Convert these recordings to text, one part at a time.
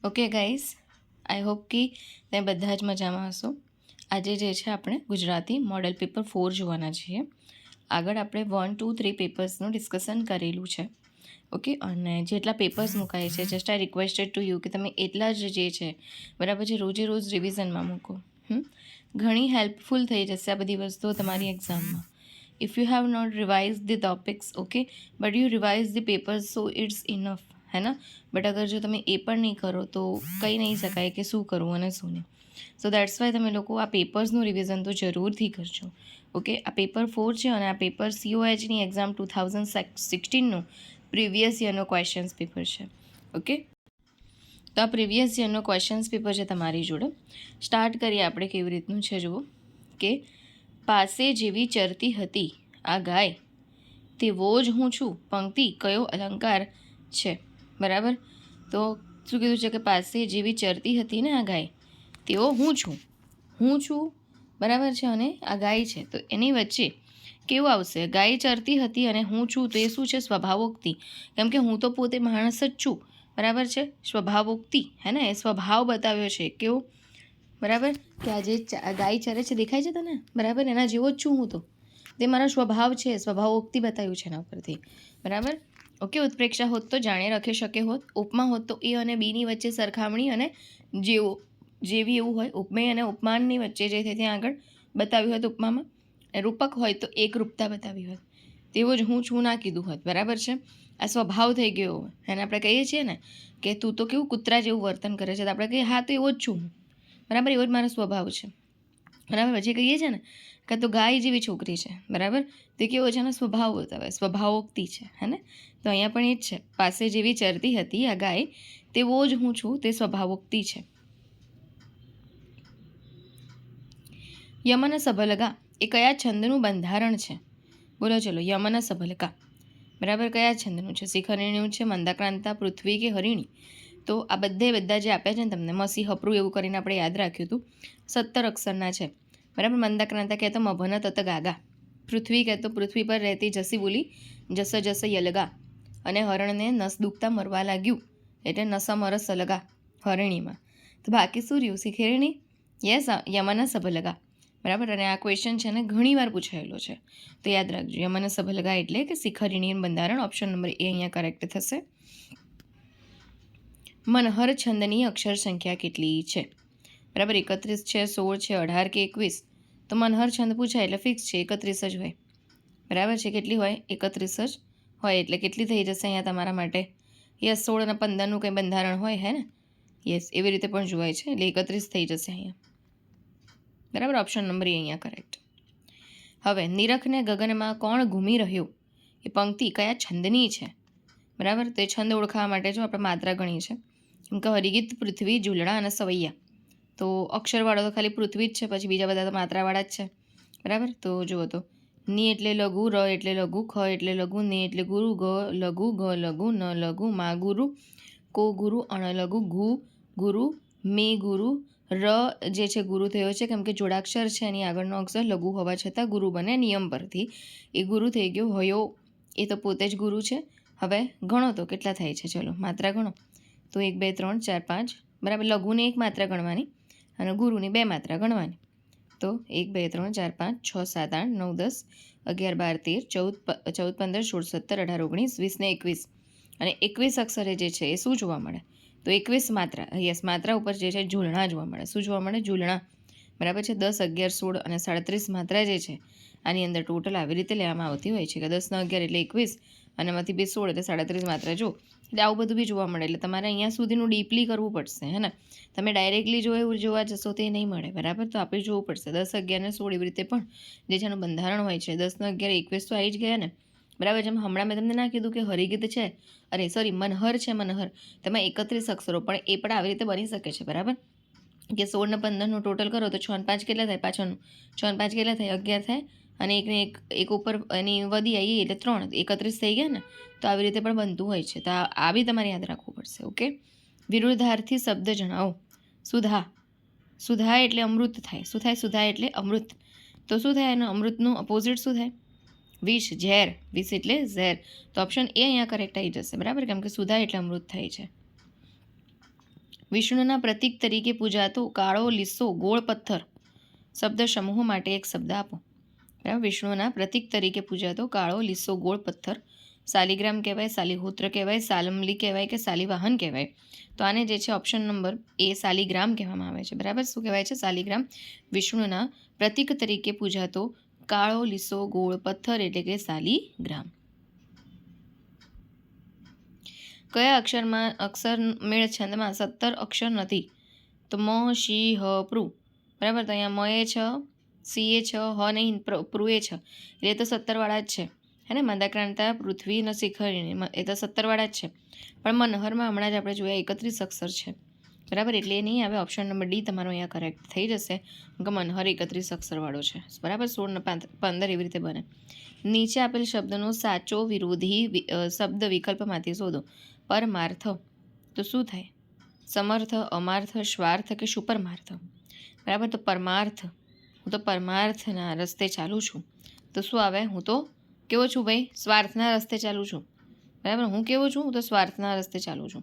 Okay guys, I hope કે તમે બધા જ મજામાં હશો. આજે જે છે આપણે ગુજરાતી મોડેલ પેપર 4 જોવાના છીએ. આગળ આપણે 1, 2, 3 પેપર્સનું ડિસ્કશન કરેલું છે. ઓકે, અને જેટલા પેપર્સ મુકાય છે just I requested to you કે તમે એટલા જ જે છે બરાબર છે રોજે રોજ રિવિઝનમાં મૂકો. ઘણી હેલ્પફુલ થઈ જશે આ બધી વસ્તુઓ તમારી એક્ઝામમાં. If you have not revise the topics okay but you revise the papers so it's enough है ना. બટ અગર જો તમે એ પણ નહીં કરો તો કહી નહીં શકાય કે શું કરવું અને શું નહીં. સો દેટ્સ વાય તમે લોકો આ પેપર્સનું રિવિઝન તો જરૂરથી કરજો. ઓકે, આ પેપર 4 છે અને આ પેપર COHની એક્ઝામ 2016નું પ્રીવિયસ યરનો ક્વેશ્ચન્સ પેપર છે. ઓકે, તો આ પ્રીવિયસ યરનો ક્વેશ્ચન્સ પેપર છે તમારી જોડે. સ્ટાર્ટ કરીએ આપણે કેવી રીતનું છે જુઓ કે પાસે જેવી ચરતી હતી આ ગાય તેવો જ હું છું પંક્તિ કયો અલંકાર છે. બરાબર, તો શું કીધું છે કે પાસે જેવી ચરતી હતી ને આ ગાય તેઓ હું છું બરાબર છે અને આ ગાય છે તો એની વચ્ચે કેવું આવશે? ગાય ચરતી હતી અને હું છું તો એ શું છે? સ્વભાવોક્તિ. કેમ કે હું તો પોતે માણસ જ છું બરાબર છે. સ્વભાવોક્તિ હે ને, એ સ્વભાવ બતાવ્યો છે કેવો બરાબર કે આ જે ગાય ચરે છે દેખાય છે તને બરાબર, એના જેવો જ છું હું તો, તે મારો સ્વભાવ છે. સ્વભાવોક્તિ બતાવ્યું છે એના ઉપરથી બરાબર. ઓકે, ઉત્પ્રેક્ષા હોત તો જાણે રખી શકે હોત. ઉપમા હોત તો એ અને બીની વચ્ચે સરખામણી અને જેવો જેવી એવું હોય. ઉપમેય અને ઉપમાનની વચ્ચે જે છે ત્યાં આગળ બતાવ્યું હોય ઉપમામાં. રૂપક હોય તો એકરૂપતા બતાવી હોય. તેવો જ હું છું ના કીધું હોત બરાબર છે. આ સ્વભાવ થઈ ગયો હોય એને આપણે કહીએ છીએ ને કે તું તો કેવું કૂતરા જેવું વર્તન કરે છે તો આપણે કહીએ હા તો એવો જ છું હું બરાબર, એવો જ મારો સ્વભાવ છે બરાબર. પછી કહીએ છીએ ને કે તો ગાય જેવી છોકરી છે બરાબર, તો કેવો છે એનો સ્વભાવ બતાવે, સ્વભાવોક્તિ છે હે ને. તો અહીંયા પણ એ જ છે, પાસે જેવી ચરતી હતી આ ગાય તેવો જ હું છું તે સ્વભાવોક્તિ છે. યમન સભલગા એ કયા છંદનું બંધારણ છે? બોલો ચલો, યમન સભલકા બરાબર કયા છંદનું છે? શિખરિણીનું છે, મંદાક્રાંતા, પૃથ્વી કે હરિણી? તો આ બધા જે આપ્યા છે ને તમને મસી હપરું એવું કરીને આપણે યાદ રાખ્યું હતું. 17 અક્ષરના છે બરાબર. મંદાક્રાંતા કહેતો મભન તત ગાગા, પૃથ્વી કહેતો પૃથ્વી પર રહેતી જસી બોલી જસ જસ યલગા, અને હરણને નસ દુખતા મરવા લાગ્યું એટલે નસા મરસ સલગા હરિણીમાં. તો બાકી શું રહ્યું? શિખરિણી, યસ, યમન સભલગા બરાબર. અને આ ક્વેશ્ચન છે ને ઘણીવાર પૂછાયેલો છે તો યાદ રાખજો. યમન સભલગા એટલે કે શિખરિણી બંધારણ. ઓપ્શન નંબર એ અહીંયા કરેક્ટ થશે. મનહર છંદની અક્ષર સંખ્યા કેટલી છે? બરાબર, 31 છે, 16 છે, 18 કે 21? તો મનહર છંદ પૂછાય એટલે ફિક્સ છે 31 જ હોય બરાબર છે. કેટલી હોય? 31 જ હોય. એટલે કેટલી થઈ જશે અહીંયા તમારા માટે? યસ, 16 અને 15નું કંઈ બંધારણ હોય હે ને. યસ, એવી રીતે પણ જોવાય છે એટલે 31 થઈ જશે અહીંયા બરાબર. ઓપ્શન નંબર એ અહીંયા કરેક્ટ. હવે નિરખને ગગનમાં કોણ ઘૂમી રહ્યો એ પંક્તિ કયા છંદની છે? બરાબર, તો એ છંદ ઓળખાવા માટે જો આપણે માત્રા ગણી છે. કેમ કે હરિગીત, પૃથ્વી, ઝૂલણા અને સવૈયા. તો અક્ષરવાળો તો ખાલી પૃથ્વી જ છે, પછી બીજા બધા તો માત્રાવાળા જ છે બરાબર. તો જુઓ તો ની એટલે લઘુ, ર એટલે લઘુ, ખ એટલે લઘુ, ને એટલે ગુરુ, ગ લઘુ, ગ લઘુ, ન લઘુ, મા ગુરુ, કો ગુરુ, અણ લઘુ, ઘુ ગુરુ, મે ગુરુ, ર જે છે ગુરુ થયો છે કેમ કે જોડાક્ષર છે એની આગળનો અક્ષર લઘુ હોવા છતાં ગુરુ બને નિયમ પરથી. એ ગુરુ થઈ ગયો. હયો એ તો પોતે જ ગુરુ છે. હવે ગણો તો કેટલા થાય છે, ચલો માત્રા ગણો તો 1 2 3 4 5 બરાબર. લઘુની 1 માત્રા ગણવાની અને ગુરુની 2 માત્રા ગણવાની. તો 1 2 3 4 5 6 7 8 9 10 11 12 13 14 15 16 17 18 19 20 ને 21 અને 21 અક્ષરે જે છે એ શું જોવા મળે? તો 21 માત્રા. યસ, માત્રા ઉપર જે છે ઝૂલણા જોવા મળે. શું જોવા મળે? ઝૂલણા બરાબર છે. 10 11 16 અને 37 માત્રા જે છે આની અંદર ટોટલ આવી રીતે લેવામાં આવતી હોય છે કે 10 ને 11 એટલે 21 અને એમાંથી 2 16 એટલે 37 માત્રા જો. એટલે આવું બધું બી જોવા મળે. એટલે તમારે અહીંયા સુધીનું ડીપલી કરવું પડશે હે ને. તમે ડાયરેક્ટલી જોવા જશો તો એ નહીં મળે બરાબર. તો આપણે જોવું પડશે 10 11 ને 16 એવી રીતે પણ જે છે એનું બંધારણ હોય છે. 10 ને 11 21 તો આવી જ ગયા ને બરાબર. જેમ હમણાં મેં તમને ના કીધું કે હરિગીત છે, અરે સોરી મનહર છે, મનહર તેમાં 31 અક્ષરો પણ એ પણ આવી રીતે બની શકે છે બરાબર. કે 16 ને 15નું ટોટલ કરો તો 6 ને 5 કેટલા થાય? પાછળનું 6 ને 5 કેટલા થાય? 11 થાય અને એકને એક ઉપર એની વધી આવી એટલે 3 31 થઈ ગયા ને. તો આવી રીતે પણ બનતું હોય છે. તો આ બી તમારે યાદ રાખવું પડશે. ઓકે, વિરુદ્ધાર્થી શબ્દ જણાવો. સુધા, સુધા એટલે અમૃત થાય. શું થાય? સુધા એટલે અમૃત. તો શું થાય એનું અમૃતનું અપોઝિટ શું થાય? વિષ, ઝેર. વિષ એટલે ઝેર. તો ઓપ્શન એ અહીંયા કરેક્ટ આવી જશે બરાબર, કેમ કે સુધા એટલે અમૃત થાય છે. વિષ્ણુના પ્રતીક તરીકે પૂજાતો કાળો લીસો ગોળ પથ્થર શબ્દ સમૂહ માટે એક શબ્દ આપો. બરાબર, વિષ્ણુના પ્રતીક તરીકે પૂજાતો કાળો લીસો ગોળ પથ્થર શાલિગ્રામ કહેવાય, શાલિહોત્ર કહેવાય, શાલમલી કહેવાય કે શાલિવાહન કહેવાય. તો આને જે છે ઓપ્શન નંબર એ શાલિગ્રામ કહેવામાં આવે છે. બરાબર, શું કહેવાય છે? શાલિગ્રામ. વિષ્ણુના પ્રતીક તરીકે પૂજાતો કાળો લીસો ગોળ પથ્થર એટલે કે શાલિગ્રામ. કયા અક્ષર મેળ છંદમાં 17 અક્ષર નથી? તો મ, શી, હ, પ્રુઃ. બરાબર, તો અહીંયા મ એ છે, સી એ છે, હ નહીં, પ્રુઃ એ છે, એટલે તો 17 વાળા જ છે. હે ને? મંદાક્રાંતા પૃથ્વી ન શિખરિણી એ તો 17 વાળા જ છે. પણ મનહરમાં હમણાં જ આપણે જોયા 31 અક્ષર છે. બરાબર, એટલે એ નહીં આવે. ઓપ્શન નંબર ડી તમારો અહીંયા કરેક્ટ થઈ જશે. કે મનહર 31 અક્ષરવાળો છે. બરાબર, 16 ને 15 એવી રીતે બને. નીચે આપેલ શબ્દનો સાચો વિરોધી શબ્દ વિકલ્પમાંથી શોધો. પરમાર્થ તો શું થાય? સમર્થ, અમાર્થ, સ્વાર્થ કે સુપરમાર્થ? બરાબર, તો પરમાર્થ. હું તો પરમાર્થના રસ્તે ચાલું છું. તો શું આવે? હું તો કેવો છું ભાઈ? સ્વાર્થના રસ્તે ચાલું છું. બરાબર, હું કેવો છું? હું તો સ્વાર્થના રસ્તે ચાલું છું.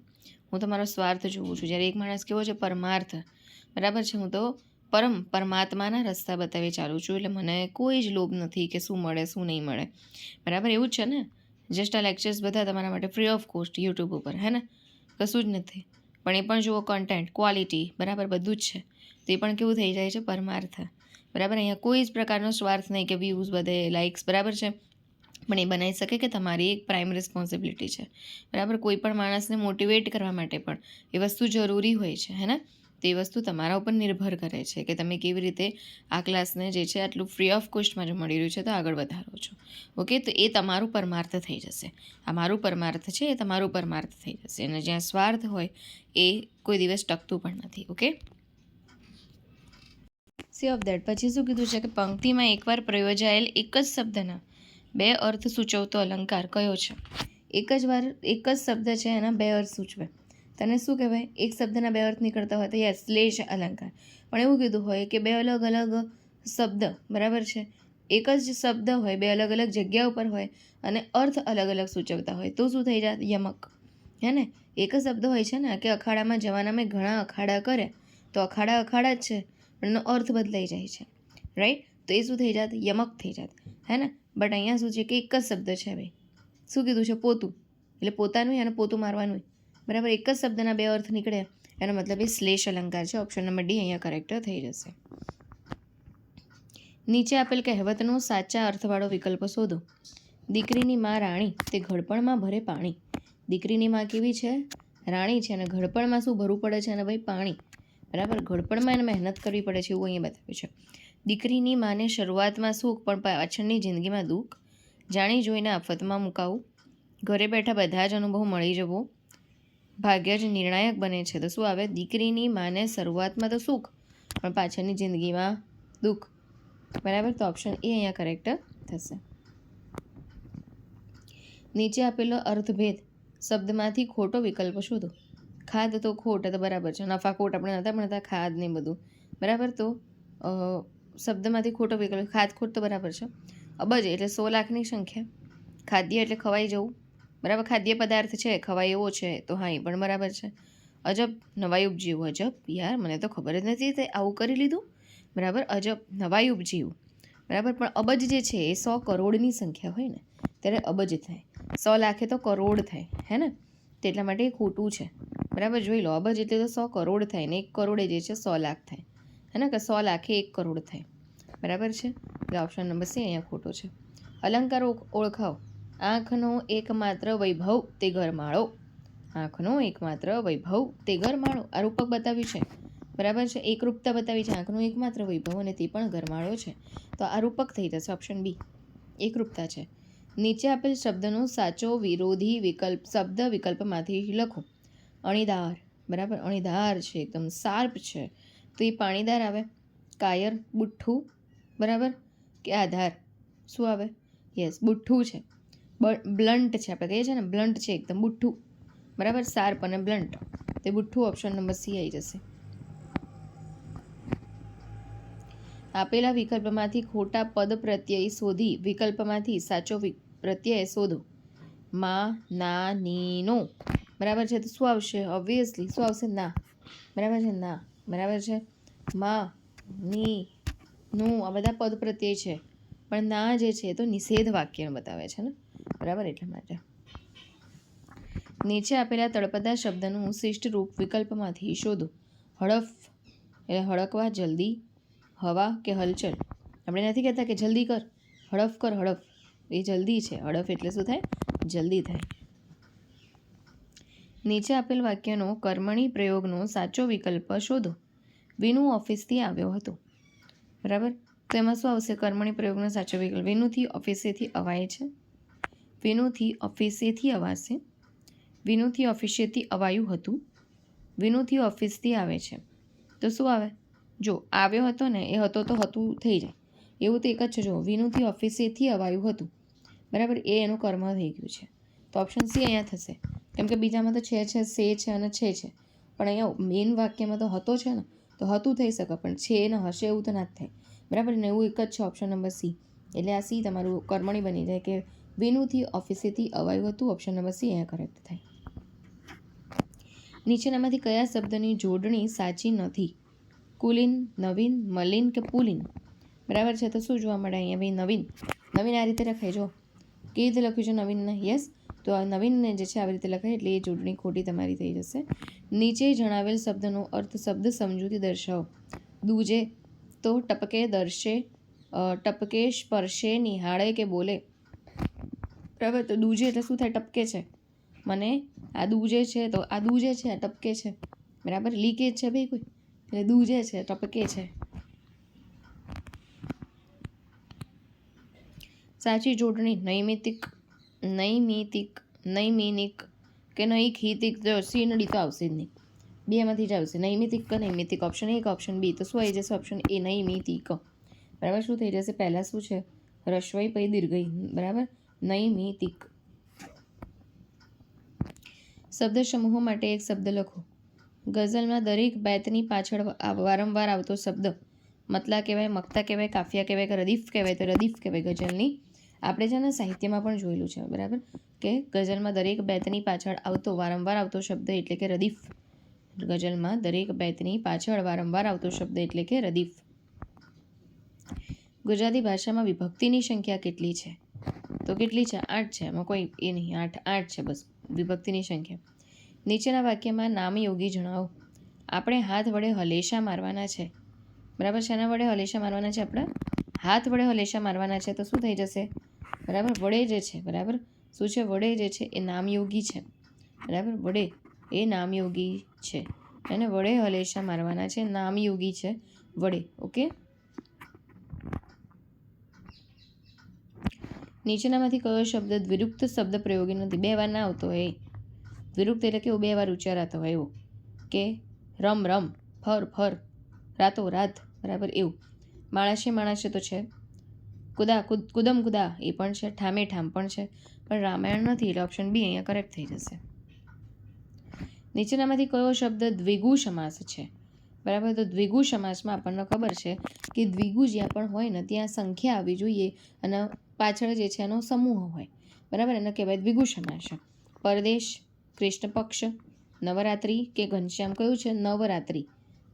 હું તો મારો સ્વાર્થ જોઉં છું. જ્યારે એક માણસ કેવો છે? પરમાર્થ. બરાબર છે, હું તો પરમાત્માના રસ્તા બતાવી ચાલું છું. એટલે મને કોઈ જ લોભ નથી કે શું મળે શું નહીં મળે. બરાબર, એવું જ છે ને? જસ્ટ આ લેક્ચર્સ બધા તમારા માટે ફ્રી ઓફ કોસ્ટ યુટ્યુબ ઉપર, હે ને? કશું જ નથી. પણ એ પણ જુઓ, કન્ટેન્ટ, ક્વોલિટી, બરાબર બધું જ છે. તો એ પણ કેવું થઈ જાય છે? પરમાર્થ. બરાબર, અહીંયા કોઈ જ પ્રકારનો સ્વાર્થ નહીં કે વ્યૂઝ બધે લાઇક્સ, બરાબર છે. પણ એ બનાવી શકે કે તમારી એક પ્રાઇમ રિસ્પોન્સિબિલિટી છે. બરાબર, કોઈ પણ માણસને મોટિવેટ કરવા માટે પણ એ વસ્તુ જરૂરી હોય છે, હે ને? તો એ વસ્તુ તમારા ઉપર નિર્ભર કરે છે કે તમે કેવી રીતે આ ક્લાસને જે છે આટલું ફ્રી ઓફ કોસ્ટમાં જો મળી રહ્યું છે તો આગળ વધારો છો. ઓકે, તો એ તમારું પરમાર્થ થઈ જશે. આ મારું પરમાર્થ છે, એ તમારું પરમાર્થ થઈ જશે. અને જ્યાં સ્વાર્થ હોય એ કોઈ દિવસ ટકતું પણ નથી. Okay, sea of that. પછી શું કીધું છે કે પંક્તિમાં એકવાર પ્રયોજાયેલ એક જ શબ્દના 2 અર્થ સૂચવતો અલંકાર કયો છે? એક જ શબ્દ છે, એના 2 અર્થ સૂચવે. તને શું કહેવાય? એક શબ્દના 2 અર્થ નીકળતા હોય તો યસ, શ્લેષ અલંકાર. પણ એવું કીધું હોય કે 2 અલગ અલગ શબ્દ, બરાબર છે, એક જ શબ્દ હોય, 2 અલગ અલગ જગ્યા ઉપર હોય અને અર્થ અલગ અલગ સૂચવતા હોય તો શું થઈ જાય? યમક. હે ને? એક જ શબ્દ હોય છે ને કે અખાડામાં જવાના ઘણા અખાડા કરે તો અખાડા જ છે, પણ એનો અર્થ બદલાઈ જાય છે. રાઈટ? તો એ શું થઈ જાત? યમક થઈ જાત. હે ને? બટ અહીંયા શું છે કે એક જ શબ્દ છે ભાઈ. શું કીધું છે? પોતું. એટલે પોતાનું અને પોતું મારવાનું. બરાબર, એક જ શબ્દના 2 અર્થ નીકળે એનો મતલબ એ શ્લેષ અલંકાર છે. ઓપ્શન નંબર ડી અહીંયા કરેક્ટ થઈ જશે. નીચે આપેલ કહેવતનો સાચા અર્થવાળો વિકલ્પ શોધો. દીકરીની માં રાણી તે ઘડપણમાં ભરે પાણી. દીકરીની માં કેવી છે? રાણી છે. અને ઘડપણમાં શું ભરવું પડે છે? અને ભાઈ પાણી. બરાબર, ઘડપણમાં એને મહેનત કરવી પડે છે એવું અહીંયા બતાવ્યું છે. દીકરીની માને શરૂઆતમાં સુખ પણ પાછળની જિંદગીમાં દુઃખ. જાણી જોઈને આફતમાં મુકાવું. ઘરે બેઠા બધા જ અનુભવ મળી જવો. ભાગ્ય જ નિર્ણાયક બને છે. તો શું આવે? દીકરીની માને શરૂઆતમાં તો સુખ પણ પાછળની જિંદગીમાં દુઃખ. બરાબર, તો ઓપ્શન એ અહીંયા કરેક્ટ થશે. નીચે આપેલો અર્થભેદ શબ્દમાંથી ખોટો વિકલ્પ શોધો. ખાદ તો ખોટ તો બરાબર છે. નફા ખોટ આપણે નહોતા ભણતા, ખાદ ને બધું. બરાબર, તો શબ્દમાંથી ખોટો વિકલ્પ ખાદ ખોટ તો બરાબર છે. અબજ એટલે 100 લાખની સંખ્યા. ખાદ્ય એટલે ખવાઈ જવું. બરાબર, ખાદ્ય પદાર્થ છે, ખવાય એવો છે, તો હા એ પણ બરાબર છે. અજબ નવાઈ ઉપજીવું. અજબ યાર, મને તો ખબર જ નથી તે આવું કરી લીધું. બરાબર, અજબ નવાઈ ઉપજીવું. બરાબર, પણ અબજ જે છે એ 100 કરોડની સંખ્યા હોય ને ત્યારે અબજ થાય. 100 લાખે તો કરોડ થાય, હે ને? તો એટલા માટે એ ખોટું છે. બરાબર, જોઈ લો, અબજ એટલે તો 100 કરોડ થાય ને 1 કરોડે જે છે 100 લાખ થાય, હે ને? કે 100 લાખે 1 કરોડ થાય. બરાબર છે, એટલે ઓપ્શન નંબર સી અહીંયા ખોટો છે. અલંકાર ઓળખાવો. આંખનો એકમાત્ર વૈભવ તે ઘરમાળો. આંખનો એકમાત્ર વૈભવ તે ઘરમાળો. આ રૂપક બતાવ્યું છે. બરાબર છે, એકરૂપતા બતાવી છે. આંખનો એકમાત્ર વૈભવ અને તે પણ ઘરમાળો છે. તો આ રૂપક થઈ જશે. ઓપ્શન બી એકરૂપતા છે. નીચે આપેલ શબ્દનો સાચો વિરોધી વિકલ્પ શબ્દ વિકલ્પમાંથી લખો. અણીદાર. બરાબર, અણીદાર છે, એકદમ શાર્પ છે, તો એ પાણીદાર આવે. કાયર, બુઠ્ઠું. બરાબર, કે આધાર? શું આવે? યસ, બુઠ્ઠું છે. બ્લન્ટ છે, આપણે કહીએ છીએ ને બ્લન્ટ છે એકદમ, બુઠ્ઠું. બરાબર, શાર્પ અને બ્લન્ટ, તે બુઠ્ઠું. ઓપ્શન નંબર સી આવી જશે. આપેલા વિકલ્પમાંથી ખોટા પદ પ્રત્યય શોધી વિકલ્પમાંથી સાચો પ્રત્યય શોધો. માં, ના, ની, નો. બરાબર છે, તો શું આવશે? ઓબ્વિયસલી શું આવશે? ના. બરાબર છે, ના બરાબર છે, માં, ની, નું આ બધા પદ પ્રત્યય છે, પણ ના જે છે એ તો નિષેધ વાક્ય બતાવે છે ને, બરાબર. એટલા માટે નીચે આપેલા તળપદા શબ્દનું શિષ્ટ રૂપ વિકલ્પમાંથી શોધો. હડફ એટલે હડકવા, જલ્દી, હવા કે હલચલ. આપણે નથી કહેતા કે જલ્દી કર, હડફ કર, હડફ એ જલ્દી છે, હડફ એટલે શું થાય, જલ્દી થાય. નીચે આપેલ વાક્યનો કર્મણી પ્રયોગનો સાચો વિકલ્પ શોધો. વિનુ ઓફિસથી આવ્યો હતો. બરાબર, તો એમાં શું આવશે કર્મણી પ્રયોગનો સાચો વિકલ્પ? વિનુથી ઓફિસેથી અવાય છે, વિનુથી ઓફિસેથી અવાશે, વિનુથી ઓફિસેથી અવાયું હતું, વિનુથી ઓફિસથી આવે છે. તો શું આવે? જો આવ્યો હતો ને એ હતો તો હતું થઈ જાય, એવું તો એક જ છે. જો વિનુથી ઓફિસેથી અવાયું હતું, બરાબર, એ એનું કર્મ થઈ ગયું છે. તો ઓપ્શન સી અહીંયા થશે, કેમ કે બીજામાં તો છે, સે છે અને છે, પણ અહીંયા મેઇન વાક્યમાં તો હતો છે ને, તો હતું થઈ શકે, પણ છે ને હશે એવું તો ના જ થાય, બરાબર ને. એવું એક જ છે ઓપ્શન નંબર સી. એટલે આ સી તમારું કર્મણી બની જાય કે વિનુથી ઓફિસેથી અવાયું હતું. ઓપ્શન નંબર સી અહીંયા કરેક્ટ થાય. નીચેનામાંથી કયા શબ્દની જોડણી સાચી નથી? કુલીન, નવીન, મલિન કે પુલિન. બરાબર છે, તો શું જોવા મળે અહીંયા? ભાઈ નવીન, નવીન આ રીતે લખાય. જો કેવી રીતે લખ્યું છે નવીનને? યસ, તો આ નવીનને જે છે આવી રીતે લખાય એટલે એ જોડણી ખોટી તમારી થઈ જશે. નીચે જણાવેલ શબ્દનો અર્થ શબ્દ સમજૂતી દર્શાવો. દૂજે તો ટપકે, દર્શે, ટપકે, સ્પર્શે, નિહાળે કે બોલે. બરાબર, તો દૂજે એટલે શું થાય? ટપકે છે, મને આ દૂજે છે, તો આ દૂજે છે, આ ટપકે છે, બરાબર. લીકેજ છે ભાઈ કોઈ, એટલે દૂજે છે, ટપકે છે. સાચી જોડણી નૈમિતિક, નૈમિતિક, નૈમિનિક કે નૈખિતિક. જો સી નડી તો આવશે જ નહીં, બેમાંથી જ આવશે, નૈમિતિક કે નૈમિતિક. ઓપ્શન એ કે ઓપ્શન બી. તો શું આવી જશે? ઓપ્શન એ નૈમિતિક. બરાબર, શું થઈ જશે? પહેલાં શું છે? રસ્વઈ પછી દીર્ઘઈ, બરાબર, નૈમિતિક. શબ્દ સમૂહો માટે એક શબ્દ લખો. ગઝલમાં દરેક બેતની પાછળ વારંવાર આવતો શબ્દ મતલા કહેવાય, મક્તા કહેવાય, કાફિયા કહેવાય કે રદીફ કહેવાય? તો રદીફ કહેવાય. ગઝલની આપણે છે ને સાહિત્યમાં પણ જોયેલું છે, બરાબર, કે ગઝલમાં દરેક બેતની પાછળ આવતો વારંવાર આવતો શબ્દ એટલે કે રદીફ. ગઝલમાં દરેક બેતની પાછળ વારંવાર આવતો શબ્દ એટલે કે રદીફ. ગુજરાતી ભાષામાં વિભક્તિની સંખ્યા કેટલી છે? તો કેટલી છે? 8 છે. એમાં કોઈ એ નહીં, 8 છે બસ વિભક્તિની સંખ્યા. નીચેના વાક્યમાં નામયોગી જણાવો. આપણે હાથ વડે હલેશા મારવાના છે. બરાબર, શેના વડે હલેશા મારવાના છે? આપણે હાથ વડે હલેશા મારવાના છે. તો શું થઈ જશે? બરાબર, વડે જે છે, બરાબર, શું છે? વડે જે છે એ નામયોગી છે, બરાબર, વડે એ નામયોગી છે, અને વડે હલેશા મારવાના છે, નામયોગી છે, વડે. ઓકે. નીચેનામાંથી કયો શબ્દ દ્વિરુક્ત શબ્દ પ્રયોગી નથી? 2 વાર ના આવતો હોય. દ્વિરુક્ત એટલે કેવું? 2 વાર ઉચ્ચારાતો હોય એવું, કે રમ રમ, ફર ફર, રાતો રાત, બરાબર એવું. માણસે માણસે તો છે, કુદા કુદમ કુદા એ પણ છે, ઠામે ઠામ પણ છે, પણ રામાયણ નથી, એટલે ઓપ્શન બી અહીંયા કરેક્ટ થઈ જશે. નીચેનામાંથી કયો શબ્દ દ્વિગુ સમાસ છે? બરાબર, તો દ્વિગુ સમાસમાં આપણને ખબર છે કે દ્વિગુ જ્યાં પણ હોય ને ત્યાં સંખ્યા આવવી જોઈએ અને પાછળ જે છે એનો સમૂહ હોય, બરાબર, એને કહેવાય દ્વિગુ સમાસ. પરદેશ, કૃષ્ણ પક્ષ, નવરાત્રિ કે ઘનશ્યામ. કયું છે? નવરાત્રિ,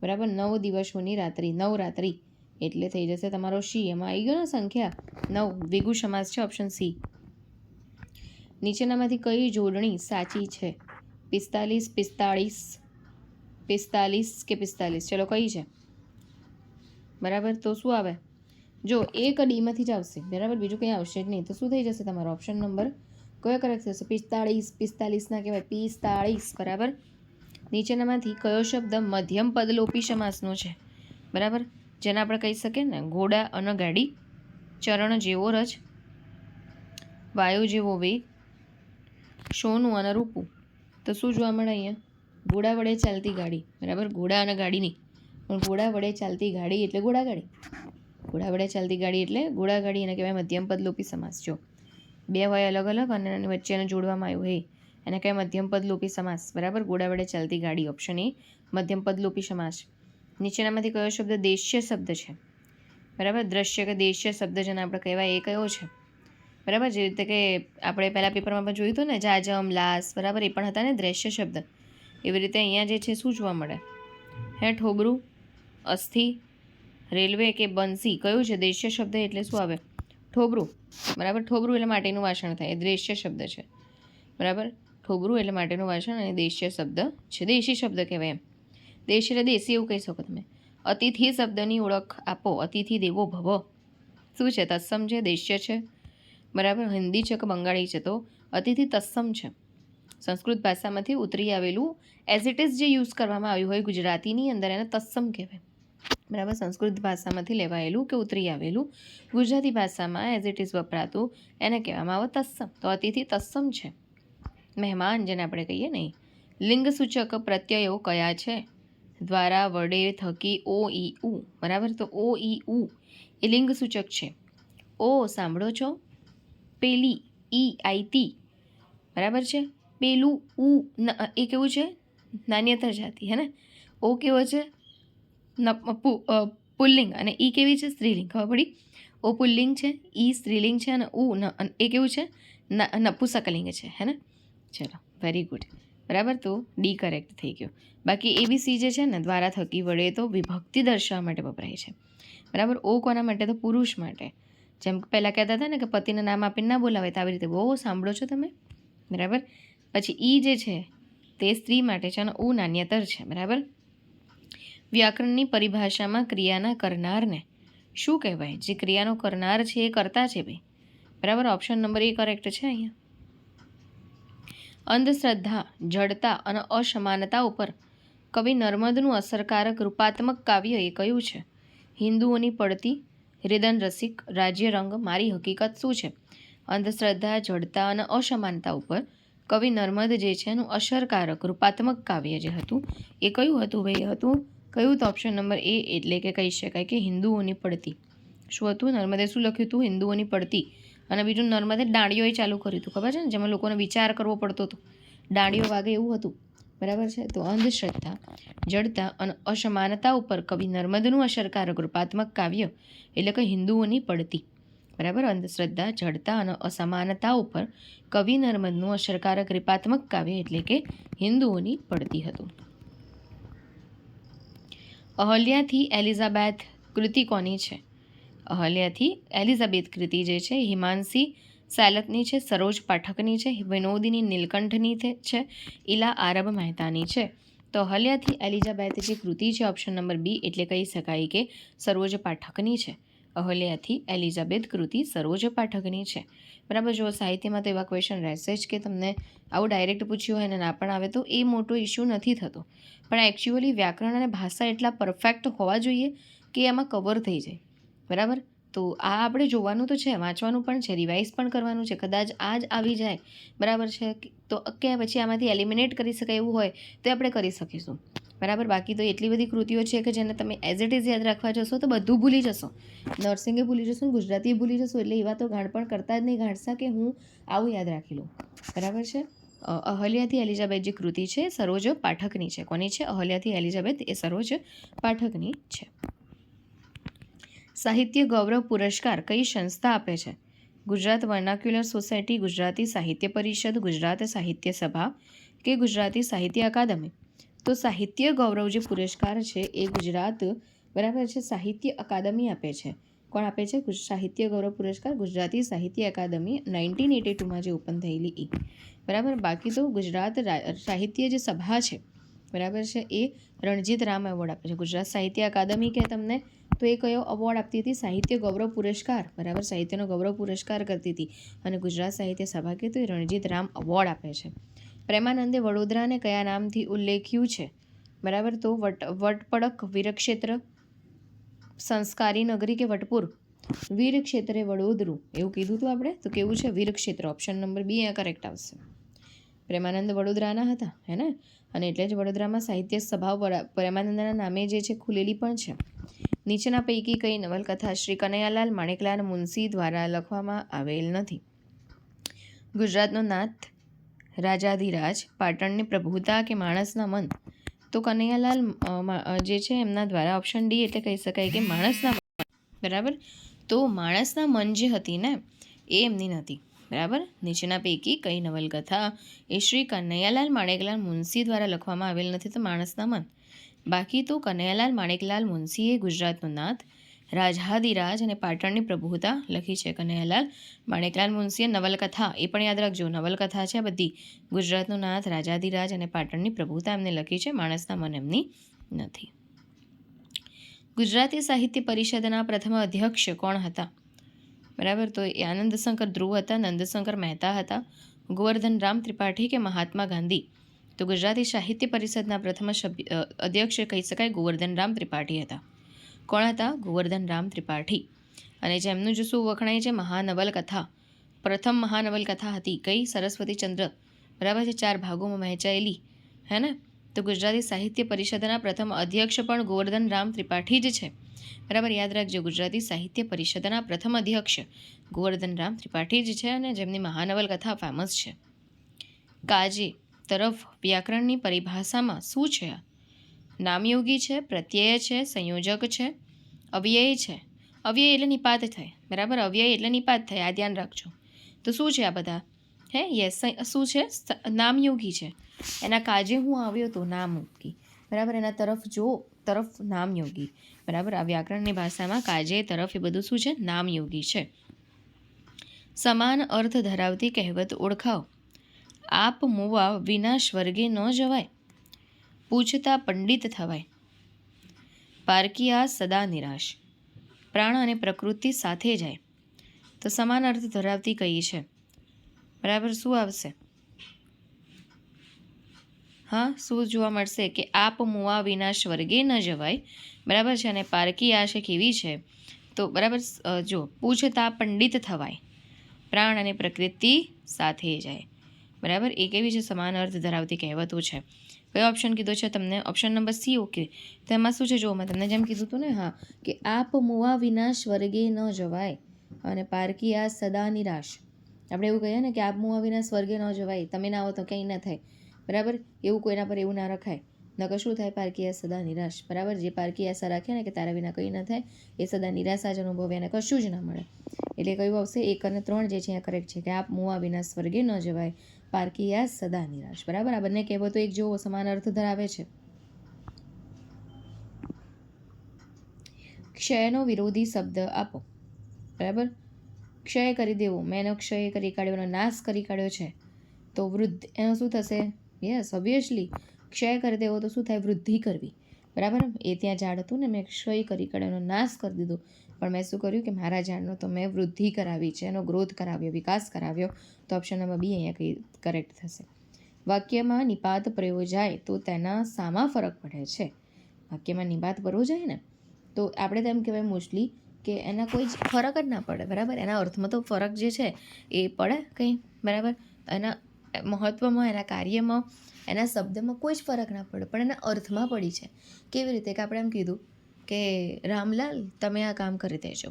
બરાબર, 9 દિવસોની રાત્રિ, નવરાત્રિ એટલે થઈ જશે તમારો સી. એમાં આવી ગયો ને સંખ્યા 9, દ્વિગુ સમાસ છે, ઓપ્શન સી. નીચેનામાંથી કઈ જોડણી સાચી છે? 45, 45, 45 કે 45, ચલો કઈ છે? બરાબર, તો શું આવે? જો એક ડીમાંથી જ આવશે, બરાબર, બીજું કંઈ આવશે જ નહીં. તો શું થઈ જશે તમારો ઓપ્શન નંબર કયો કરેક્ટ થશે? 45, 45 ના કહેવાય 45, બરાબર. નીચેનામાંથી કયો શબ્દ મધ્યમ પદલોપી સમાસનો છે? બરાબર, જેને આપણે કહી શકીએ ને ઘોડા અને ગાડી, ચરણ જેવો રજ, વાયુ જેવો વેગ, સોનું અને રૂપું. તો શું જોવા મળે અહીંયા? ઘોડા વડે ચાલતી ગાડી, બરાબર, ઘોડા અને ગાડી નહીં, પણ ઘોડા વડે ચાલતી ગાડી એટલે ઘોડાગાડી, ઘોડા વડે ચાલતી ગાડી એટલે ઘોડાગાડી, એને કહેવાય મધ્યમ પદલોપી સમાસ. જો 2 હોય અલગ અલગ અને એની વચ્ચે એને જોડવામાં આવ્યું હે, એને કહેવાય મધ્યમ પદલોપી સમાસ, બરાબર. ઘોડા વડે ચાલતી ગાડી, ઓપ્શન એ મધ્યમ પદલોપી સમાસ. નીચેનામાંથી કયો શબ્દ દેશ્ય શબ્દ છે? બરાબર, દ્રશ્ય કે દેશ્ય શબ્દ જેને આપણે કહેવાય એ કયો છે? બરાબર, જે રીતે કે આપણે પહેલાં પેપરમાં પણ જોયું હતું ને જાજમ, લાસ, બરાબર, એ પણ હતા ને દ્રશ્ય શબ્દ. એવી રીતે અહીંયા જે છે શું જોવા મળે? હે ઠોબરું, અસ્થિ, રેલવે કે બંસી, કયું છે? દેશ્ય શબ્દ એટલે શું આવે? ઠોબરું. બરાબર, ઠોબરું એટલે માટીનું વાસણ થાય, એ દેશ્ય શબ્દ છે. બરાબર, ઠોબરું એટલે માટીનું વાસણ અને દેશ્ય શબ્દ છે, દેશી શબ્દ કહેવાય એમ. દેશ એટલે દેશી એવું કહી શકો તમે. અતિથિ શબ્દની ઓળખ આપો. અતિથિ દેવો ભવ શું છે? તત્સમ છે, દેશ્ય છે. બરાબર, હિન્દી છે કે બંગાળી છે? તો અતિથિ તત્સમ છે. સંસ્કૃત ભાષામાંથી ઉતરી આવેલું એઝ ઇટ ઇઝ જે યુઝ કરવામાં આવ્યું હોય ગુજરાતીની અંદર એને તત્સમ કહેવાય. બરાબર, સંસ્કૃત ભાષામાંથી લેવાયેલું કે ઉતરી આવેલું ગુજરાતી ભાષામાં એઝ ઇટ ઇઝ વપરાતું એને કહેવામાં આવે તત્સમ. તો અતિથિ તત્સમ છે. મહેમાન જેને આપણે કહીએ નહીં. લિંગ સૂચક પ્રત્યયો કયા છે? દ્વારા, વડે, થકી, ઓ, ઈ, ઉ. બરાબર, તો ઓ, ઈ, ઉ એ લિંગ સૂચક છે. ઓ સાંભળો છો? પેલી, ઈ, આઈતી. બરાબર છે. પેલું, ઉ એ કેવું છે? નાન્યતર જાતિ, હે ને? ઓ કેવો છે? પુલ્લિંગ અને ઈ કેવી છે? સ્ત્રીલિંગ. ખબર પડી? ઓ પુલ્લિંગ છે, ઈ સ્ત્રીલિંગ છે અને ઉ એ કેવું છે? નપુંસકલિંગ છે, હે ને? ચલો, વેરી ગુડ. બરાબર, તો ડી કરેક્ટ થઈ ગયો. બાકી એબીસી જે છે ને, દ્વારા, થકી, વડે તો વિભક્તિ દર્શાવવા માટે વપરાય છે. બરાબર, ઓ કોના માટે? તો પુરુષ માટે. જેમ પહેલાં કહેતા હતા ને કે પતિના નામ આપીને ના બોલાવે, તો આવી રીતે બહુ સાંભળો છો તમે. બરાબર, પછી ઈ જે છે તે સ્ત્રી માટે છે અને ઉ નાન્યતર છે. બરાબર, વ્યાકરણની પરિભાષામાં ક્રિયાના કરનારને શું કહેવાય? જે ક્રિયાનો કરનાર છે એ કરતા છે ભાઈ. બરાબર, ઓપ્શન નંબર એ કરેક્ટ છે અહીંયા. અંધશ્રદ્ધા, જડતા અને અસમાનતા ઉપર કવિ નર્મદનું અસરકારક રૂપાત્મક કાવ્ય એ કયું છે? હિન્દુઓની પડતી, હૃદન રસિક, રાજ્યરંગ, મારી હકીકત શું છે? અંધશ્રદ્ધા, જડતા અને અસમાનતા ઉપર કવિ નર્મદ જે છે એનું અસરકારક રૂપાત્મક કાવ્ય જે હતું એ કયું હતું ભાઈ? હતું કયું? તો ઓપ્શન નંબર એ એટલે કે કહી શકાય કે હિન્દુઓની પડતી. શું હતું? નર્મદે શું લખ્યું હતું? હિન્દુઓની પડતી. અને બીજું નર્મદે દાંડીઓ ચાલુ કર્યું હતું, ખબર છે ને? જેમાં લોકોને વિચાર કરવો પડતો હતો, દાંડીઓ વાગે એવું હતું. બરાબર છે, તો અંધશ્રદ્ધા, જડતા અને અસમાનતા ઉપર કવિ નર્મદનું અસરકારક રૂપાત્મક કાવ્ય એટલે કે હિન્દુઓની પડતી. બરાબર, અંધશ્રદ્ધા, જડતા અને અસમાનતા ઉપર કવિ નર્મદનું અસરકારક રૂપાત્મક કાવ્ય એટલે કે હિન્દુઓની પડતી હતું. અહલ્યાથી એલિઝાબેથ કૃતિ કોની છે? અહલ્યાથી એલિઝાબેથ કૃતિ જે છે હિમાંશી સેલતની છે, સરોજ પાઠકની છે, વિનોદિની નીલકંઠની છે, ઇલા આરબ મહેતાની છે. તો અહલ્યાથી એલિઝાબેથ જે કૃતિ છે ઓપ્શન નંબર બી એટલે કહી શકાય કે સરોજ પાઠકની છે. અહલ્યાથી એલિઝાબેથ કૃતિ સરોજ પાઠકની છે. બરાબર, જો સાહિત્યમાં તો એવા ક્વેશ્ચન રહેશે જ કે તમને આવું ડાયરેક્ટ પૂછ્યું હોય અને ના પણ આવે તો એ મોટો ઇશ્યુ નથી થતો. પણ એકચ્યુઅલી વ્યાકરણ અને ભાષા એટલા પરફેક્ટ હોવા જોઈએ કે એમાં કવર થઈ જાય. બરાબર, તો આ આપણે જોવાનું તો છે, વાંચવાનું પણ છે, રિવાઇઝ પણ કરવાનું છે. કદાચ આ જ આવી જાય, બરાબર છે, તો કે પછી આમાંથી એલિમિનેટ કરી શકાય એવું હોય તો આપણે કરી શકીશું. બરાબર, બાકી તો એટલી બધી કૃતિઓ છે કે જેને તમે એઝ ઇટ ઇઝ યાદ રાખવા જશો તો બધું ભૂલી જશો. નર્સિંગે ભૂલી જશો, ગુજરાતી ભૂલી જશો, એટલે એવા તો ગાણ પણ કરતા જ નહીં ગાંઠસા કે હું આવું યાદ રાખી લઉં. બરાબર છે, અહલ્યાથી એલિઝાબેથ જે કૃતિ છે સરોજ પાઠકની છે. કોની છે? અહલ્યાથી એલિઝાબેથ એ સરોજ પાઠકની છે. સાહિત્ય ગૌરવ પુરસ્કાર કઈ સંસ્થા આપે છે? ગુજરાત વર્નાક્યુલર સોસાયટી, ગુજરાતી સાહિત્ય પરિષદ, ગુજરાત સાહિત્ય સભા કે ગુજરાતી સાહિત્ય અકાદમી? તો સાહિત્ય ગૌરવ જે પુરસ્કાર છે એ ગુજરાત, બરાબર છે, સાહિત્ય અકાદમી આપે છે. કોણ આપે છે? સાહિત્ય ગૌરવ પુરસ્કાર ગુજરાતી સાહિત્ય અકાદમી 1982માં જે ઓપન થયેલી એ. બરાબર, બાકી તો ગુજરાત સાહિત્ય જે સભા છે, બરાબર છે, એ રણજીત રામ એવોર્ડ આપે છે. ગુજરાત સાહિત્ય અકાદમી કે તમને તો એ કયો અવોર્ડ આપતી હતી? સાહિત્ય ગૌરવ પુરસ્કાર. બરાબર, સાહિત્યનો ગૌરવ પુરસ્કાર કરતી હતી. અને ગુજરાત સાહિત્ય સભા કે તો એ રણજીત રામ અવોર્ડ આપે છે. પ્રેમાનંદે વડોદરાને કયા નામથી ઉલ્લેખ્યું છે? બરાબર, તો વટપડક, વીરક્ષેત્ર, સંસ્કારી નગરી કે વટપુર? વીરક્ષેત્રે વડોદરું એવું કીધું હતું આપણે, તો કેવું છે? વીરક્ષેત્ર. ઓપ્શન નંબર બી અહીંયા કરેક્ટ આવશે. પ્રેમાનંદ વડોદરાના હતા, હે ને? અને એટલે જ વડોદરામાં સાહિત્ય સભા પ્રેમાનંદના નામે જે છે ખુલેલી પણ છે. નીચેના પૈકી કઈ નવલકથા શ્રી કનૈયાલાલ માણેકલાલ મુનશી દ્વારા લખવામાં આવેલ નથી? ગુજરાતનો નાથ, રાજાધિરાજ, પાટણની પ્રભુતા કે માણસના મન? તો કનૈયાલાલ જે છે એમના દ્વારા ઓપ્શન ડી એટલે કહી શકાય કે માણસના મન. બરાબર, તો માણસના મન જે હતી ને એ એમની નથી. બરાબર, નીચેના પૈકી કઈ નવલકથા એ શ્રી કનૈયાલાલ માણેકલાલ મુનશી દ્વારા લખવામાં આવેલ નથી? તો માણસના મન. બાકી તો કનૈયાલાલ માણેકલાલ મુનશીએ ગુજરાતનો નાથ, રાજાધિરાજ અને પાટણની પ્રભુતા લખી છે. કનૈયાલાલ માણેકલાલ મુનશીએ નવલકથા, એ પણ યાદ રાખજો, નવલકથા છે બધી. ગુજરાતનો નાથ, રાજાધિરાજ અને પાટણની પ્રભુતા એમને લખી છે, માણસના મન એમની નથી. ગુજરાતી સાહિત્ય પરિષદના પ્રથમ અધ્યક્ષ કોણ હતા? બરાબર, તો એ આનંદશંકર ધ્રુવ હતા, નંદશંકર મહેતા હતા, ગોવર્ધન રામ ત્રિપાઠી કે મહાત્મા ગાંધી? તો ગુજરાતી સાહિત્ય પરિષદના પ્રથમ અધ્યક્ષ કહી શકાય ગોવર્ધન રામ ત્રિપાઠી હતા. કોણ હતા? ગોવર્ધન રામ ત્રિપાઠી. અને જેમનું જો શું વખણાય છે? મહાનવલકથા. પ્રથમ મહાનવલકથા હતી કઈ? સરસ્વતીચંદ્ર. બરાબર છે, 4 ભાગોમાં વહેંચાયેલી, હે ને? તો ગુજરાતી સાહિત્ય પરિષદના પ્રથમ અધ્યક્ષ પણ ગોવર્ધન રામ ત્રિપાઠી જ છે. બરાબર, યાદ રાખજો, ગુજરાતી સાહિત્ય પરિષદના પ્રથમ અધ્યક્ષ ગોવર્ધન રામ ત્રિપાઠી જ છે અને જેમની મહાનવલકથા ફેમસ છે. કાજે તરફ વ્યાકરણની પરિભાષામાં શું છે? નામયોગી છે, પ્રત્યય છે, સંયોજક છે, અવ્યય છે. અવ્યય એટલે નિપાત થાય. બરાબર, અવ્યય એટલે નિપાત થાય, આ ધ્યાન રાખજો. તો શું છે આ બધા? હે યસ, શું છે? નામયોગી છે. એના કાજે હું આવ્યો તો નામયોગી. બરાબર, એના તરફ જો, તરફ નામયોગી. બરાબર, આ વ્યાકરણની ભાષામાં કાજે તરફ એ બધું શું છે? નામયોગી છે. સમાન અર્થ ધરાવતી કહેવત ઓળખાવો. આપ મુવા વિના સ્વર્ગે ન જવાય, પૂછતા પંડિત થવાય, પારકિયા સદા નિરાશ, પ્રાણ અને પ્રકૃતિ સાથે જાય. તો સમાન અર્થ ધરાવતી કઈ છે? બરાબર, શું આવશે? હા, શું જોવા મળશે? કે આપ મુવા વિના સ્વર્ગે ન જવાય. બરાબર છે, અને પારકી આશા કેવી છે? તો બરાબર, જો પૂછતા પંડિત થવાય, પ્રાણ અને પ્રકૃતિ સાથે જાય. બરાબર, એ કેવી છે? સમાન અર્થ ધરાવતી કહેવતો છે. કયો ઓપ્શન કીધો છે તમને? Option number C. ઓકે, તો એમાં શું છે? જો મેં તમને જેમ કીધું હતું ને, હા, કે આપ મુવા વિના સ્વર્ગે ન જવાય અને પારકી આ સદા નિરાશ. આપણે એવું કહીએ ને કે આપ મુવા વિના સ્વર્ગે ન જવાય, તમે ના આવો તો કંઈ ના થાય. બરાબર, એવું કોઈના પર એવું ના રખાય, નકર શું થાય? પારકી આ સદા નિરાશ. બરાબર, જે પારકી આશા રાખે ને કે તારા વિના કંઈ ના થાય, એ સદા નિરાશા જ અનુભવે અને કશું જ ના મળે. એટલે કયું આવશે? 1 અને 3 જે છે અહીંયા કરેક્ટ છે, કે આપ મુવા વિના સ્વર્ગે ન જવાય, પારકી આ સદા નિરાશ. બરાબર, આ બંને કહેવતો એક જેવો સમાન અર્થ ધરાવે છે. ક્ષયનો વિરોધી શબ્દ આપો. બરાબર, ક્ષય કરી દેવો, મેં એનો ક્ષય કરી કાઢ્યો, એનો નાશ કરી કાઢ્યો છે, તો વૃદ્ધ, એનો શું થશે? યસ, ઓબ્વિયસલી, ક્ષય કરી દેવો તો શું થાય? વૃદ્ધિ કરવી. બરાબર, એ ત્યાં ઝાડ હતું ને, મેં ક્ષય કરી કાઢ્યો, એનો નાશ કરી દીધો, પણ મેં શું કર્યું? કે મારા ઝાડનો તો મેં વૃદ્ધિ કરાવી છે, એનો ગ્રોથ કરાવ્યો, વિકાસ કરાવ્યો. તો ઓપ્શન નંબર બી અહીંયા કરેક્ટ થશે. વાક્યમાં નિપાત પ્રયોજાય તો તેના સામા ફરક પડે છે? વાક્યમાં નિપાત પ્રયોજાય ને, તો આપણે તેમ કહેવાય મોસ્ટલી કે એના કોઈ જ ફરક જ ના પડે. બરાબર, એના અર્થમાં તો ફરક જે છે એ પડે કંઈ. બરાબર, એના મહત્ત્વમાં, એના કાર્યમાં, એના શબ્દમાં કોઈ જ ફરક ના પડે, પણ એના અર્થમાં પડી છે. કેવી રીતે? કે આપણે એમ કીધું કે રામલાલ તમે આ કામ કરી દેજો.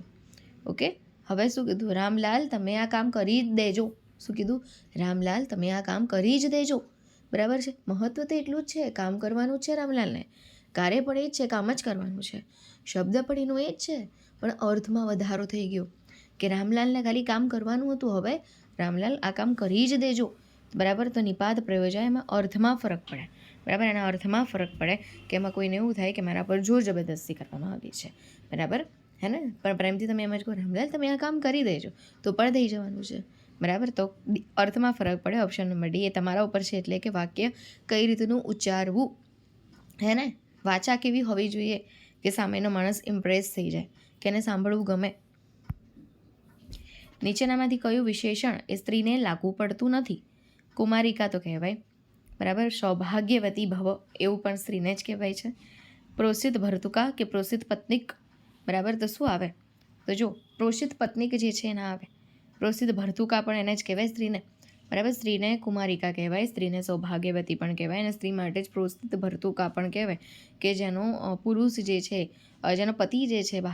ઓકે, હવે શું કીધું? રામલાલ તમે આ કામ કરી જ દેજો. શું કીધું? રામલાલ તમે આ કામ કરી જ દેજો. બરાબર છે, મહત્ત્વ તો એટલું જ છે, કામ કરવાનું જ છે રામલાલને, કાર્ય પણ એ જ છે, કામ જ કરવાનું છે, શબ્દ પણ એનો એ જ છે, પણ અર્થમાં વધારો થઈ ગયો કે રામલાલને ખાલી કામ કરવાનું હતું, હવે રામલાલ આ કામ કરી જ દેજો. બરાબર, તો નિપાત પ્રયોજાય, એમાં અર્થમાં ફરક પડે. બરાબર, એના અર્થમાં ફરક પડે કે એમાં કોઈને એવું થાય કે મારા પર જોર જબરદસ્તી કરવામાં આવી છે. બરાબર, હે ને? પણ પ્રેમથી તમે એમ જ કહો રામલાલ તમે આ કામ કરી દેજો, તો પણ થઈ જવાનું છે. બરાબર, તો અર્થમાં ફરક પડે. ઓપ્શન નંબર ડી એ તમારા ઉપર છે, એટલે કે વાક્ય કઈ રીતનું ઉચ્ચારવું, હે ને? વાચા કેવી હોવી જોઈએ કે સામેનો માણસ ઇમ્પ્રેસ થઈ જાય, કે એને સાંભળવું ગમે. નીચેનામાંથી કયું વિશેષણ એ સ્ત્રીને લાગુ પડતું નથી? કુમારિકા તો કહેવાય. બરાબર, સૌભાગ્યવતી ભવ એવું પણ સ્ત્રીને જ કહેવાય છે. પ્રોષિત ભર્તુકા કે પ્રોષિત પત્નીક. બરાબર, તો શું આવે? તો જો પ્રોષિત પત્નીક જે છે એના આવે, પ્રોષિત ભર્તુકા પણ એને જ કહેવાય સ્ત્રીને. બરાબર, સ્ત્રીને કુમારિકા કહેવાય, સ્ત્રીને સૌભાગ્યવતી પણ કહેવાય, અને સ્ત્રી માટે જ પ્રોષિત ભર્તુકા પણ કહેવાય, કે જેનો પુરુષ જે છે, જેનો પતિ જે છે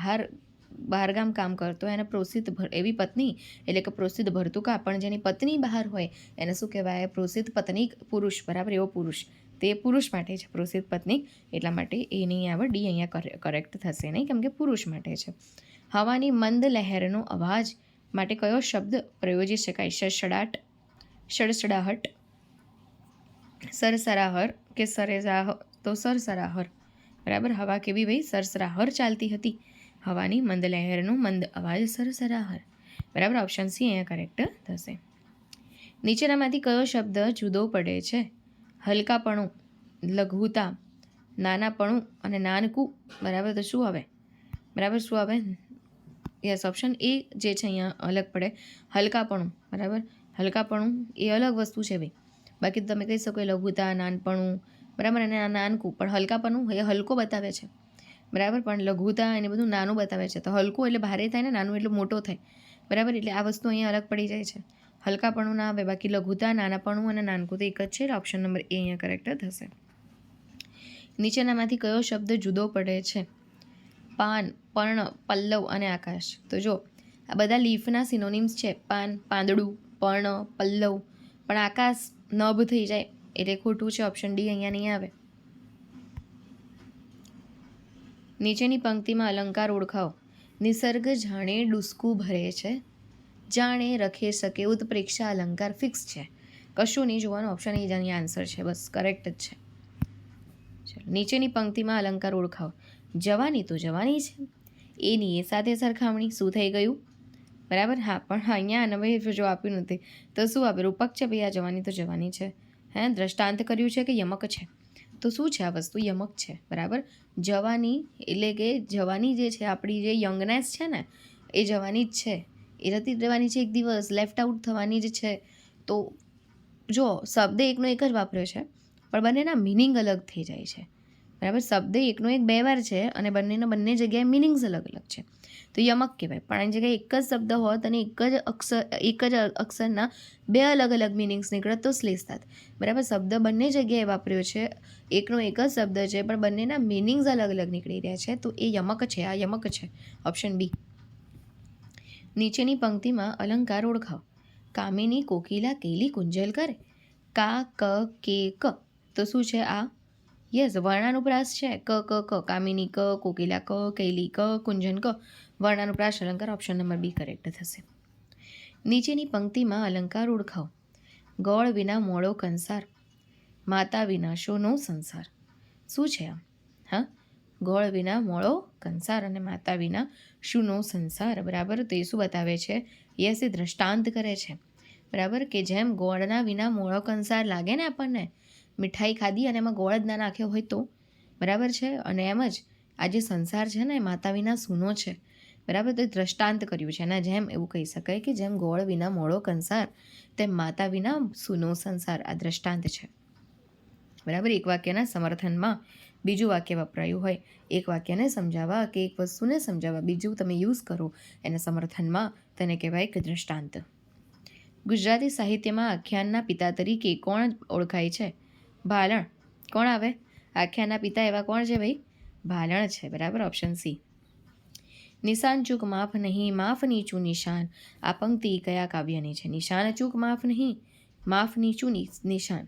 બહારગામ કામ કરતો હોય એને પ્રોષિત એવી પત્ની એટલે કે પ્રોષિત ભર્તુકા, પણ જેની પત્ની બહાર હોય એને શું કહેવાય? પ્રોષિત પત્નીક પુરુષ. બરાબર, એવો પુરુષ, તે પુરુષ માટે છે પ્રોષિત પત્નીક, એટલા માટે એ નહીં આવે, ડી અહીંયા કરેક્ટ થશે નહીં, કેમ કે પુરુષ માટે છે. હવાની મંદ લહેરનો અવાજ માટે કયો શબ્દ પ્રયોજી શકાય? સડસડાટ, સડસડાહટ, સરસરાહર કે સરેસાહ? તો સરસરાહર. બરાબર. હવા કેવી ભાઈ? સરસરાહર ચાલતી હતી. હવાની મંદ લહેરનો મંદ અવાજ સરસરાહર. બરાબર. ઓપ્શન સી અહીંયા કરેક્ટ થશે. નીચેનામાંથી કયો શબ્દ જુદો પડે છે? હલકાપણું, લઘુતા, નાનાપણું અને નાનકું. બરાબર. તો શું આવે? બરાબર. શું આવે? યસ, ઓપ્શન એ જે છે અહીંયા અલગ પડે. હલકાપણું. બરાબર. હલકાપણું એ અલગ વસ્તુ છે ભાઈ. બાકી તમે કહી શકો લઘુતા, નાનપણું, બરાબર, અને નાનકું. પણ હલકાપણું એ હલકો બતાવે છે. બરાબર. પણ લઘુતા એને બધું નાનું બતાવે છે. તો હલકું એટલે ભારે થાય ને, નાનું એટલે મોટો થાય. બરાબર. એટલે આ વસ્તુ અહીંયા અલગ પડી જાય છે. હલકાપણું ના આવે. બાકી લઘુતા, નાનાપણું અને નાનકું તો એક જ છે. ઓપ્શન નંબર એ અહીંયા કરેક્ટ થશે. નીચેનામાંથી કયો શબ્દ જુદો પડે છે? પાન, પર્ણ, પલ્લવ અને આકાશ. તો જો આ બધા લીફના સિનોનિમ્સ છે. પાન, પાંદડું, પર્ણ, પલ્લવ. પણ આકાશ નભ થઈ જાય એટલે ખોટું છે. ઓપ્શન ડી અહીંયા નહીં આવે. નીચેની પંક્તિમાં અલંકાર ઓળખાવો. નિસર્ગ જાણે ડૂસકું ભરે છે, જાણે રખે શકે ઉત્પ્રેક્ષા અલંકાર ફિક્સ છે. કશું નહીં જોવાનું. ઓપ્શન એ જ આન્સર છે. બસ કરેક્ટ જ છે. ચલો, નીચેની પંક્તિમાં અલંકાર ઓળખાવો. જવાની તો જવાની છે, એની એ સાથે સરખામણી. શું થઈ ગયું? બરાબર. હા, પણ અહીંયા હવે જો આપ્યું નથી તો શું આપે? રૂપક છે ભાઈ. આ જવાની તો જવાની છે. હે, દ્રષ્ટાંત કર્યું છે કે યમક છે? તો શું છે આ વસ્તુ? યમક છે. બરાબર. જવાની એટલે કે જવાની જે છે આપણી જે યંગનેસ છે ને, એ જવાની જ છે. એ નથી જવાની છે એક દિવસ લેફ્ટ આઉટ થવાની જ છે. તો જો શબ્દ એકનો એક જ વાપર્યો છે, પણ બંનેના મિનિંગ અલગ થઈ જાય છે. બરાબર. શબ્દ એકનો એક બે વાર છે અને બંનેના બંને જગ્યાએ મિનિંગ્સ અલગ અલગ છે. તો યમક કહેવાય. પણ આની જગ્યાએ એક જ શબ્દ હોત અને એક જ અક્ષરના બે અલગ અલગ મિનિંગ્સ નીકળે તો શ્લેષ થાત. બરાબર. શબ્દ બંને જગ્યાએ વાપર્યો છે, એકનો એક જ શબ્દ છે, પણ બંનેના મિનિંગ્સ અલગ અલગ નીકળી રહ્યા છે. તો એ યમક છે. આ યમક છે. Option B. નીચેની પંક્તિમાં અલંકાર ઓળખાવો. કામિની કોકિલા કેલી કુંજલ કરે. કા, ક, કે, ક. તો શું છે આ? યસ, વર્ણાનુપ્રાસ છે. ક, ક, ક. કામિની ક, કોકિલા ક, કેલી ક, કુંજન ક. વર્ણાનુપ્રાસ અલંકાર. ઓપ્શન નંબર બી કરેક્ટ થશે. નીચેની પંક્તિમાં અલંકાર ઓળખાવો. ગોળ વિના મોળો કંસાર, માતા વિના શોનો સંસાર. શું છે આ? હા, ગોળ વિના મોળો કંસાર અને માતા વિના શુંનો સંસાર. બરાબર. તો એ શું બતાવે છે? યસ, એ દ્રષ્ટાંત કરે છે. બરાબર. કે જેમ ગોળના વિના મોળો કંસાર લાગે ને આપણને, મીઠાઈ ખાધી અને એમાં ગોળ જ ના નાખ્યો હોય તો. બરાબર છે. અને એમ જ આ જે સંસાર છે ને એ માતા વિના સૂનો છે. બરાબર. તો એ દ્રષ્ટાંત કર્યું છે. એના જેમ એવું કહી શકાય કે જેમ ગોળ વિના મોળો કંસાર, તેમ માતા વિના સૂનો સંસાર. આ દ્રષ્ટાંત છે. બરાબર. એક વાક્યના સમર્થનમાં બીજું વાક્ય વપરાયું હોય. એક વાક્યને સમજાવવા કે એક વસ્તુને સમજાવવા બીજું તમે યુઝ કરો એના સમર્થનમાં, તેને કહેવાય કે દ્રષ્ટાંત. ગુજરાતી સાહિત્યમાં આખ્યાનના પિતા તરીકે કોણ ઓળખાય છે? ભાલણ. કોણ આવે? આખ્યાનના પિતા એવા કોણ છે ભાઈ? ભાલણ છે. બરાબર. Option C. નિશાન ચૂક માફ નહીં, માફ નીચું નિશાન. આ પંક્તિ કયા કાવ્યની છે? નિશાન ચૂક માફ નહીં, માફ નીચું નિશાન.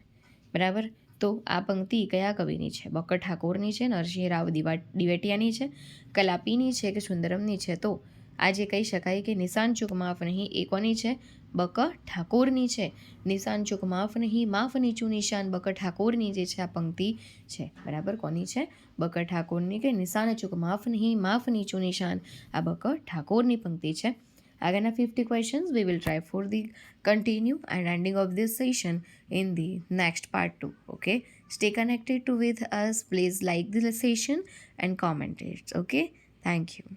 બરાબર. તો આ પંક્તિ કયા કવિની છે? બકર ઠાકોરની છે, નરસિંહ રાવ દિવેટિયાની છે, કલાપીની છે કે સુંદરમની છે? તો આજે કહી શકાય કે નિશાન ચૂક માફ નહીં એ કોની છે? બકર ઠાકોરની છે. નિશાન ચૂક માફ નહીં, માફ નીચું નિશાન. બકર ઠાકોરની જે છે આ પંક્તિ છે. બરાબર. કોની છે? બકર ઠાકોરની. કે નિશાન ચૂક માફ નહીં, માફ નીચું નિશાન. આ બકર ઠાકોરની પંક્તિ છે. આગળના 50 questions we will try for the continue and ending of this session in the next part 2. Okay, stay connected to with us. Please like the session and comment it. Okay, thank you.